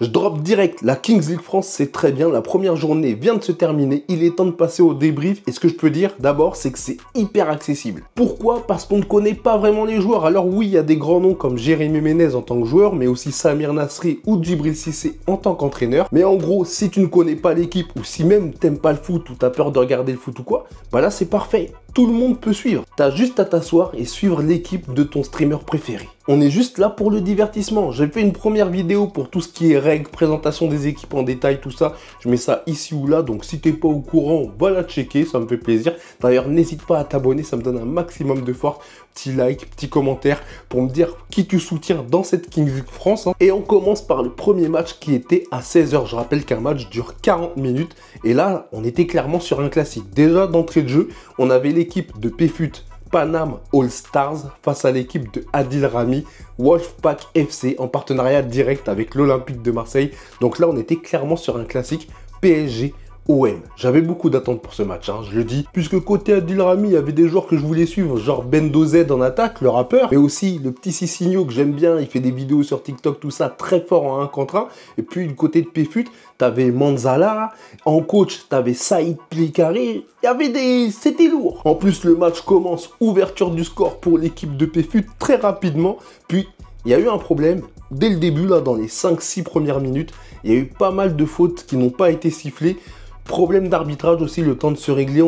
Je drop direct, la Kings League France, c'est très bien, la première journée vient de se terminer, il est temps de passer au débrief, et ce que je peux dire d'abord, c'est que c'est hyper accessible. Pourquoi? Parce qu'on ne connaît pas vraiment les joueurs. Alors oui, il y a des grands noms comme Jérémy Ménez en tant que joueur, mais aussi Samir Nasri ou Djibril Cissé en tant qu'entraîneur. Mais en gros, si tu ne connais pas l'équipe, ou si même t'aimes pas le foot, ou t'as peur de regarder le foot ou quoi, bah là c'est parfait, tout le monde peut suivre. T'as juste à t'asseoir et suivre l'équipe de ton streamer préféré. On est juste là pour le divertissement. J'ai fait une première vidéo pour tout ce qui est règles, présentation des équipes en détail, tout ça. Je mets ça ici ou là, donc si t'es pas au courant, va la checker, ça me fait plaisir. D'ailleurs, n'hésite pas à t'abonner, ça me donne un maximum de force. Petit like, petit commentaire pour me dire qui tu soutiens dans cette Kings League France. Et on commence par le premier match qui était à 16 h. Je rappelle qu'un match dure 40 minutes. Et là, on était clairement sur un classique. Déjà d'entrée de jeu, on avait l'équipe de PFUT Paname All Stars face à l'équipe de Adil Rami Wolfpack FC en partenariat direct avec l'Olympique de Marseille. Donc là, on était clairement sur un classique PSG OM. J'avais beaucoup d'attentes pour ce match, hein, je le dis, puisque côté Adil Rami, il y avait des joueurs que je voulais suivre, genre Bendo Z en attaque, le rappeur, mais aussi le petit Cicinho que j'aime bien, il fait des vidéos sur TikTok, tout ça, très fort en 1 contre 1. Et puis du côté de PFUT, t'avais Manzala, en coach, t'avais Saïd Plikari, il y avait des... c'était lourd. En plus, le match commence, ouverture du score pour l'équipe de PFUT très rapidement, puis il y a eu un problème. Dès le début, là, dans les 5-6 premières minutes, il y a eu pas mal de fautes qui n'ont pas été sifflées. Problème d'arbitrage aussi, le temps de se régler.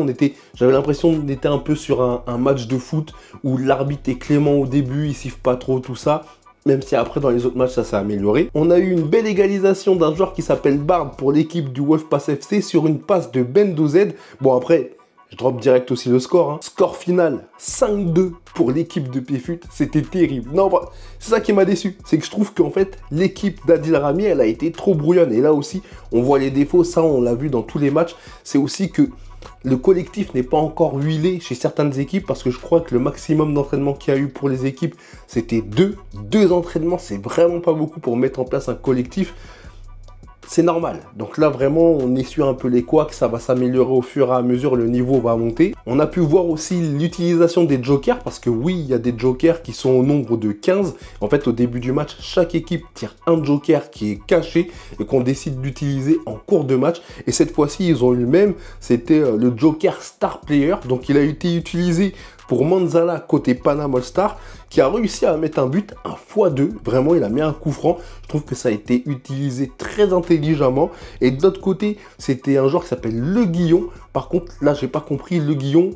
J'avais l'impression qu'on était un peu sur un match de foot où l'arbitre est clément au début, il siffle pas trop, tout ça. Même si après, dans les autres matchs, ça s'est amélioré. On a eu une belle égalisation d'un joueur qui s'appelle Bard pour l'équipe du Wolfpack FC sur une passe de Bendo Z. Bon, après... je drop direct aussi le score. Hein. Score final 5-2 pour l'équipe de PFUT. C'était terrible. Non, bah, c'est ça qui m'a déçu. C'est que je trouve qu'en fait, l'équipe d'Adil Rami, elle a été trop brouillonne. Et là aussi, on voit les défauts. Ça, on l'a vu dans tous les matchs. C'est aussi que le collectif n'est pas encore huilé chez certaines équipes parce que je crois que le maximum d'entraînement qu'il y a eu pour les équipes, c'était 2. 2 entraînements, c'est vraiment pas beaucoup pour mettre en place un collectif. C'est normal. Donc là, vraiment, on essuie un peu les couacs, ça va s'améliorer au fur et à mesure, le niveau va monter. On a pu voir aussi l'utilisation des jokers, parce que oui, il y a des jokers qui sont au nombre de 15. En fait, au début du match, chaque équipe tire un joker qui est caché et qu'on décide d'utiliser en cours de match. Et cette fois-ci, ils ont eu le même, c'était le joker star player. Donc il a été utilisé pour Manzala côté Panama All Star, qui a réussi à mettre un but, un x2. Vraiment, il a mis un coup franc. Je trouve que ça a été utilisé très intelligemment. Et de l'autre côté, c'était un joueur qui s'appelle Le Guillon. Par contre, là, j'ai pas compris. Le Guillon,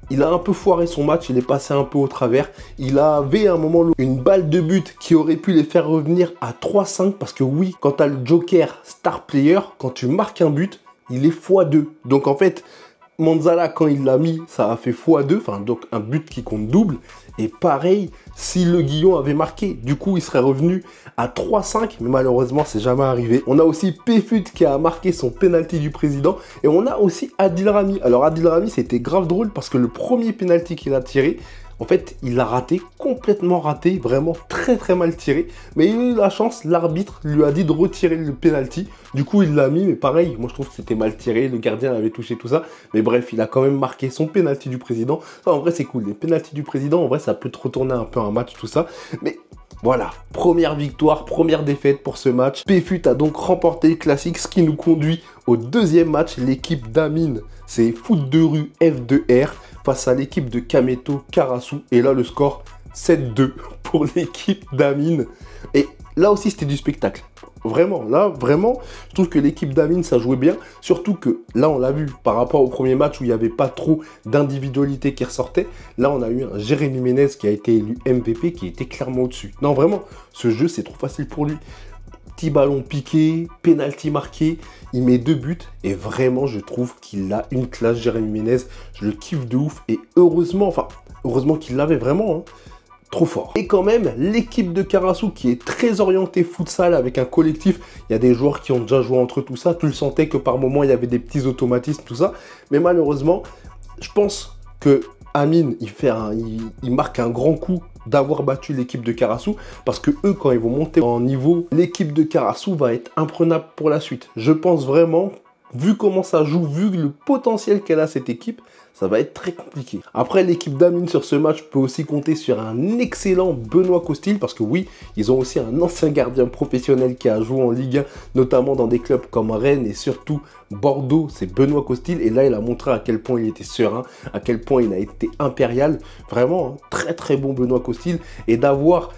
il a un peu foiré son match. Il est passé un peu au travers. Il avait à un moment une balle de but qui aurait pu les faire revenir à 3-5. Parce que oui, quand tu as le joker star player, quand tu marques un but, il est x2. Donc en fait... Manzala, quand il l'a mis, ça a fait x2, enfin donc un but qui compte double. Et pareil, si Le Guillon avait marqué, du coup, il serait revenu à 3-5, mais malheureusement, c'est jamais arrivé. On a aussi PFUT qui a marqué son penalty du président. Et on a aussi Adil Rami. Alors Adil Rami, c'était grave drôle parce que le premier penalty qu'il a tiré, en fait, il l'a raté, complètement raté, vraiment très très mal tiré. Mais il a eu la chance, l'arbitre lui a dit de retirer le penalty. Du coup, il l'a mis, mais pareil, moi je trouve que c'était mal tiré, le gardien avait touché tout ça. Mais bref, il a quand même marqué son penalty du président. Ça, en vrai, c'est cool. Les penaltys du président, en vrai, ça peut te retourner un peu un match, tout ça. Mais... voilà, première victoire, première défaite pour ce match. PFUT a donc remporté le classique, ce qui nous conduit au deuxième match. L'équipe d'Amine, c'est Foot de rue F2R face à l'équipe de Kameto Karasu. Et là, le score 7-2 pour l'équipe d'Amine. Et là aussi, c'était du spectacle. Vraiment, là, vraiment, je trouve que l'équipe d'Amine, ça jouait bien. Surtout que, là, on l'a vu, par rapport au premier match où il n'y avait pas trop d'individualité qui ressortait. Là, on a eu un Jérémy Ménez qui a été élu MVP, qui était clairement au-dessus. Non, vraiment, ce jeu, c'est trop facile pour lui. Petit ballon piqué, penalty marqué, il met 2 buts. Et vraiment, je trouve qu'il a une classe, Jérémy Ménez. Je le kiffe de ouf. Et heureusement, enfin, heureusement qu'il l'avait vraiment, hein. Trop fort. Et quand même, l'équipe de Karasu qui est très orientée futsal avec un collectif, il y a des joueurs qui ont déjà joué entre eux, tout ça, tu le sentais que par moments il y avait des petits automatismes, tout ça, mais malheureusement, je pense que Amine, il marque un grand coup d'avoir battu l'équipe de Karasu, parce que eux, quand ils vont monter en niveau, l'équipe de Karasu va être imprenable pour la suite. Je pense vraiment, vu comment ça joue, vu le potentiel qu'elle a cette équipe, ça va être très compliqué. Après, l'équipe d'Amine sur ce match peut aussi compter sur un excellent Benoît Costil, parce que oui, ils ont aussi un ancien gardien professionnel qui a joué en Ligue 1, notamment dans des clubs comme Rennes et surtout Bordeaux, c'est Benoît Costil. Et là, il a montré à quel point il était serein, à quel point il a été impérial. Vraiment, hein, très très bon Benoît Costil. Et d'avoir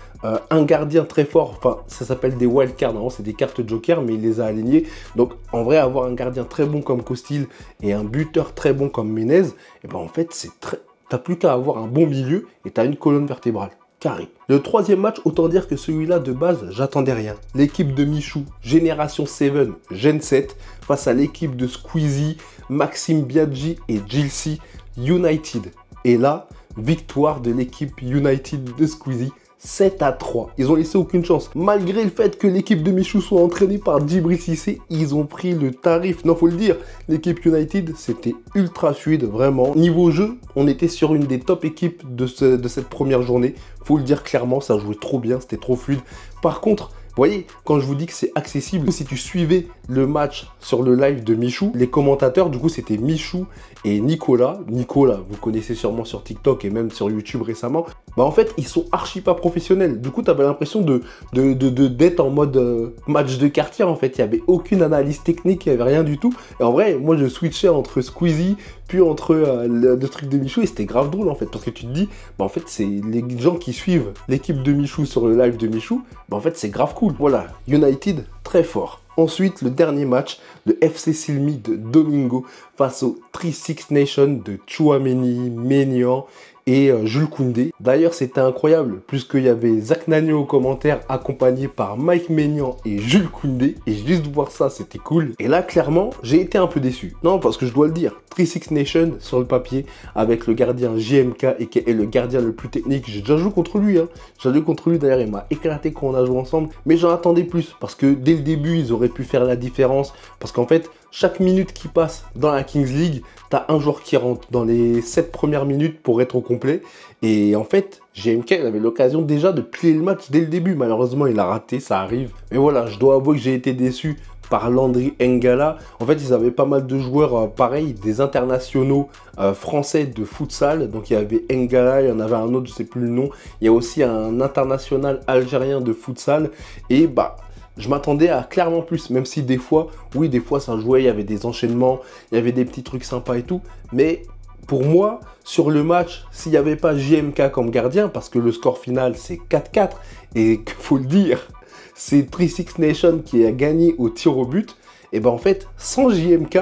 un gardien très fort, enfin ça s'appelle des wildcards, non, c'est des cartes joker, mais il les a alignés. Donc en vrai, avoir un gardien très bon comme Costil et un buteur très bon comme Menez, et ben en fait c'est très, t'as plus qu'à avoir un bon milieu et t'as une colonne vertébrale carré. Le troisième match, autant dire que celui-là de base, j'attendais rien. L'équipe de Michou, Génération 7, Gen 7, face à l'équipe de Squeezie, Maxime Biaggi et Gilsey, United. Et là, victoire de l'équipe United de Squeezie, 7-3. Ils ont laissé aucune chance. Malgré le fait que l'équipe de Michou soit entraînée par Djibril Cissé, ils ont pris le tarif. Non, faut le dire, l'équipe United, c'était ultra fluide, vraiment. Niveau jeu, on était sur une des top équipes de cette première journée. Faut le dire clairement, ça jouait trop bien, c'était trop fluide. Par contre, vous voyez, quand je vous dis que c'est accessible, si tu suivais le match sur le live de Michou, les commentateurs, du coup, c'était Michou et Nicolas. Nicolas, vous connaissez sûrement sur TikTok et même sur YouTube récemment. Bah en fait, ils sont archi pas professionnels. Du coup, tu avais l'impression d'être en mode match de quartier, en fait. Il n'y avait aucune analyse technique, il n'y avait rien du tout. Et en vrai, moi, je switchais entre Squeezie, puis entre le truc de Michou, et c'était grave drôle, en fait. Parce que tu te dis, bah en fait, c'est les gens qui suivent l'équipe de Michou sur le live de Michou, bah en fait, c'est grave cool. Voilà, United, très fort. Ensuite, le dernier match, le FC Silmi de Domingo face au 3-6 Nation de Tchouaméni, Maignan et Jules Koundé. D'ailleurs, c'était incroyable, puisqu'il y avait Zach Nagno au commentaire, accompagné par Mike Maignan et Jules Koundé. Et juste voir ça, c'était cool. Et là, clairement, j'ai été un peu déçu. Non, parce que je dois le dire, 3-6 Nation, sur le papier, avec le gardien JMK, et qui est le gardien le plus technique. J'ai déjà joué contre lui, hein. J'ai joué contre lui, d'ailleurs, il m'a éclaté quand on a joué ensemble. Mais j'en attendais plus, parce que dès le début, ils auraient pu faire la différence. Parce qu'en fait, chaque minute qui passe dans la Kings League, t'as un joueur qui rentre dans les 7 premières minutes pour être au complet. Et en fait, JMK il avait l'occasion déjà de plier le match dès le début. Malheureusement, il a raté, ça arrive. Mais voilà, je dois avouer que j'ai été déçu par Landry Ngala. En fait, ils avaient pas mal de joueurs pareils, des internationaux français de futsal. Donc, il y avait Ngala, il y en avait un autre, je sais plus le nom. Il y a aussi un international algérien de futsal. Et bah, je m'attendais à clairement plus, même si des fois, oui, des fois ça jouait, il y avait des enchaînements, il y avait des petits trucs sympas et tout. Mais pour moi, sur le match, s'il n'y avait pas JMK comme gardien, parce que le score final c'est 4-4, et qu'il faut le dire, c'est 3-6 Nation qui a gagné au tir au but, et ben en fait, sans JMK,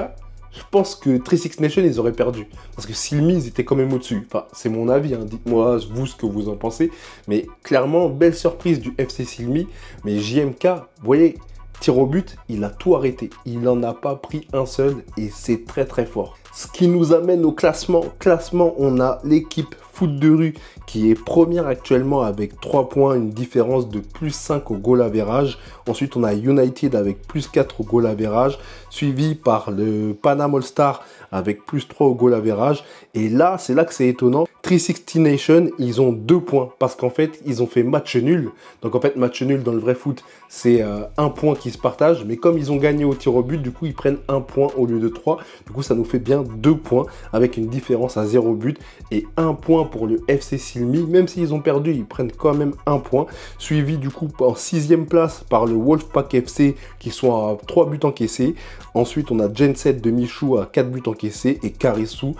je pense que 3-6 Nation, ils auraient perdu. Parce que Silmi, ils étaient quand même au-dessus. Enfin, c'est mon avis, hein. Dites-moi, vous, ce que vous en pensez. Mais clairement, belle surprise du FC Silmi. Mais JMK, vous voyez, tir au but, il a tout arrêté. Il n'en a pas pris un seul et c'est très très fort. Ce qui nous amène au classement. Classement, on a l'équipe Foot de rue qui est première actuellement avec 3 points, une différence de plus 5 au goal average. Ensuite, on a United avec plus 4 au goal average, suivi par le Panam All Star avec plus 3 au goal average. Et là, c'est là que c'est étonnant. 360 Nation, ils ont 2 points parce qu'en fait, ils ont fait match nul. Donc en fait, match nul dans le vrai foot, c'est 1 point qui se partage. Mais comme ils ont gagné au tir au but, du coup, ils prennent 1 point au lieu de 3. Du coup, ça nous fait bien 2 points avec une différence à 0 but et 1 point pour le FC Silmi. Même s'ils ont perdu, ils prennent quand même 1 point. Suivi du coup en 6e place par le Wolfpack FC qui sont à 3 buts encaissés. Ensuite, on a Genset de Michou à 4 buts encaissés et Karasu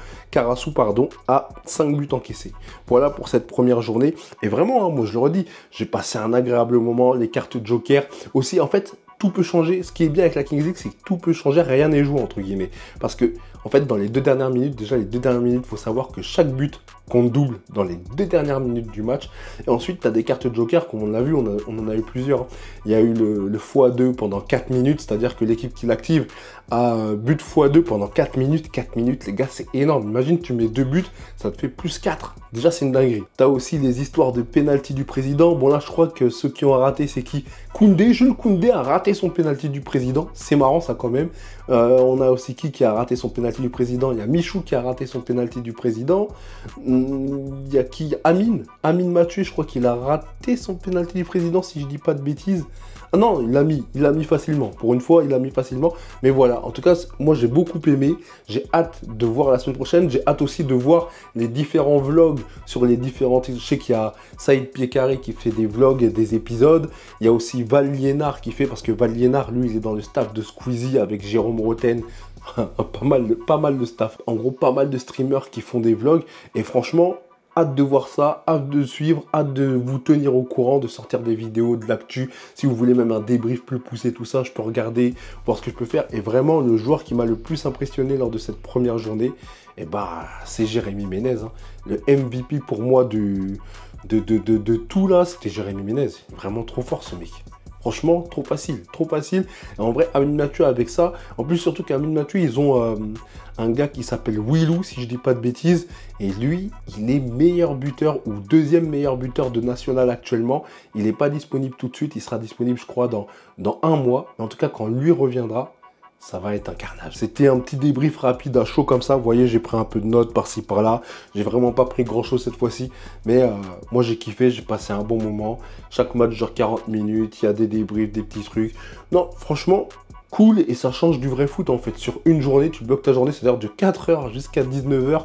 à 5 buts encaissés. Voilà pour cette première journée. Et vraiment, hein, moi je le redis, j'ai passé un agréable moment. Les cartes Joker aussi, en fait, tout peut changer. Ce qui est bien avec la Kings League, c'est que tout peut changer, rien n'est joué entre guillemets. Parce que, en fait, dans les 2 dernières minutes, déjà les 2 dernières minutes, il faut savoir que chaque but compte double dans les 2 dernières minutes du match. Et ensuite, tu as des cartes Joker, comme on l'a vu, on en a eu plusieurs. Il y a eu le x2 pendant 4 minutes, c'est-à-dire que l'équipe qui l'active a but x2 pendant 4 minutes. 4 minutes, les gars, c'est énorme. Imagine, tu mets 2 buts, ça te fait plus 4. Déjà, c'est une dinguerie. Tu as aussi les histoires de penalty du président. Bon, là, je crois que ceux qui ont raté, c'est qui? Koundé, Jules Koundé a raté son penalty du président. C'est marrant, ça, quand même. On a aussi qui a raté son penalty du président? Il y a Michou qui a raté son penalty du président. Il y a qui? Amine Mathieu, je crois qu'il a raté son penalty du président, si je dis pas de bêtises. Ah non, il l'a mis facilement. Pour une fois, il l'a mis facilement. Mais voilà, en tout cas, moi j'ai beaucoup aimé. J'ai hâte de voir la semaine prochaine. J'ai hâte aussi de voir les différents vlogs sur les différents titres. Je sais qu'il y a Saïd Piekari qui fait des vlogs et des épisodes. Il y a aussi Val Liénard qui fait, parce que Val Liénard, lui, il est dans le staff de Squeezie avec Jérôme Roten. pas mal de staff. En gros, pas mal de streamers qui font des vlogs. Et franchement, hâte de voir ça, hâte de suivre, hâte de vous tenir au courant, de sortir des vidéos, de l'actu. Si vous voulez même un débrief plus poussé, tout ça, je peux regarder, voir ce que je peux faire. Et vraiment, le joueur qui m'a le plus impressionné lors de cette première journée, eh ben, c'est Jérémy Ménez. Hein. Le MVP pour moi de tout là, c'était Jérémy Ménez. Vraiment trop fort ce mec. Franchement, trop facile, trop facile. Et en vrai, Amine Mathieu avec ça, en plus surtout qu'Amine Mathieu, ils ont un gars qui s'appelle Willou, si je dis pas de bêtises. Et lui, il est meilleur buteur ou deuxième meilleur buteur de National actuellement. Il n'est pas disponible tout de suite, il sera disponible, je crois, dans un mois. Mais en tout cas, quand lui reviendra, ça va être un carnage. C'était un petit débrief rapide à chaud comme ça. Vous voyez, j'ai pris un peu de notes par-ci par-là. J'ai vraiment pas pris grand-chose cette fois-ci. Mais moi, j'ai kiffé, j'ai passé un bon moment. Chaque match dure 40 minutes. Il y a des débriefs, des petits trucs. Non, franchement, cool. Et ça change du vrai foot, en fait. Sur une journée, tu bloques ta journée, c'est-à-dire de 4 h jusqu'à 19 h.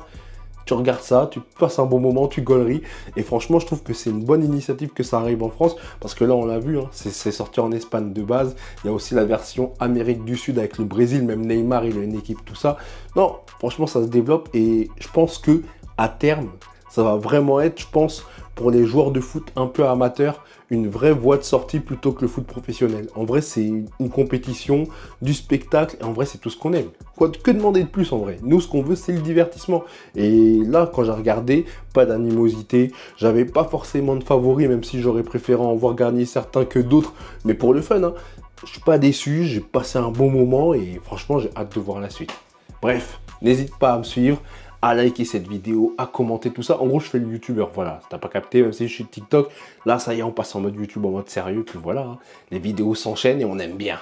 Tu regardes ça, tu passes un bon moment, tu gauleries. Et franchement, je trouve que c'est une bonne initiative que ça arrive en France. Parce que là, on l'a vu, hein, c'est sorti en Espagne de base. Il y a aussi la version Amérique du Sud avec le Brésil. Même Neymar, il a une équipe, tout ça. Non, franchement, ça se développe. Et je pense que à terme, ça va vraiment être, je pense, pour les joueurs de foot un peu amateurs, une vraie voie de sortie plutôt que le foot professionnel. En vrai, c'est une compétition, du spectacle, et en vrai, c'est tout ce qu'on aime. Que demander de plus en vrai? Nous, ce qu'on veut, c'est le divertissement. Et là, quand j'ai regardé, pas d'animosité, j'avais pas forcément de favoris, même si j'aurais préféré en voir gagner certains que d'autres, mais pour le fun, hein, je suis pas déçu, j'ai passé un bon moment, et franchement, j'ai hâte de voir la suite. Bref, n'hésite pas à me suivre, à liker cette vidéo, à commenter tout ça. En gros, je fais le youtubeur, voilà. Si t'as pas capté, même si je suis TikTok, là, ça y est, on passe en mode YouTube, en mode sérieux, puis voilà. Hein. Les vidéos s'enchaînent et on aime bien.